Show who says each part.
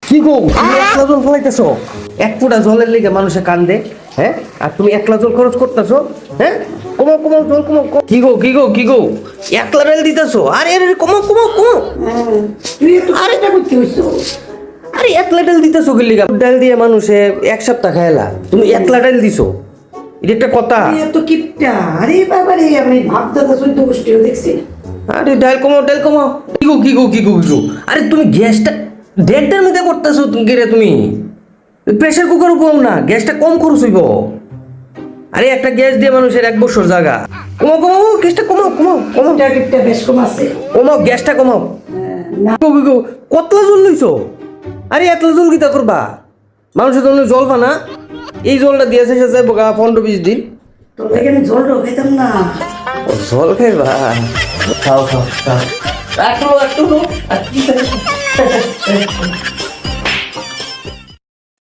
Speaker 1: কি গো তুমি একলা জল ফলাইতেছো? এক ফুটা জলের লেগে মানুষে কান্দে, হ্যাঁ? আর তুমি একলা জল খরচ করতেছো, হ্যাঁ? কমাও কমাও জল কমাও। কি গো কি গো কি গো একলা ডাল দিতেছো? আরে আরে কমাও কমাও কমাও।
Speaker 2: তুই একটু আরেকটা করতে হইছো।
Speaker 1: আরে একলা ডাল দিতেছো কি লিগা? ডাল দিয়ে মানুষে এক সপ্তাহ খাইলা, তুমি একলা ডাল দিছো? এটা একটা কথা?
Speaker 2: এত কিপটা, আরে বাবা রে, আমি ভাবদাদা চৈদ্দ গোষ্ঠীও দেখছি।
Speaker 1: আরে ডাল কমাও ডাল কমাও। কি গো কি গো কি গো কি গো? আরে তুমি গ্যাসটা দেড়টার মধ্যে করতেছো তুমি প্রেসার কুকার উপর না, গ্যাসটা কম খরচ হইব। আরে একটা গ্যাস দিয়ে মানুষের 1 বছর জায়গা। কমাও কমাও গ্যাসটা কমাও কমাও কমাও
Speaker 2: কিপটা কিপটা বেশ কম আছে।
Speaker 1: কমাও গ্যাসটা কমাও।
Speaker 2: না
Speaker 1: কবি গো কতলা জল লইছো? আরে এতলা জল কিতা করবা? মানুষের জন্য জল পানা, এই জলটা দিয়েছে সে যাইব 15-20 দিন।
Speaker 2: তোর থেকে আমি জল খাইতাম না।
Speaker 1: ও জল খাইবা? খাও খাও খাও। একটু একটু আর কি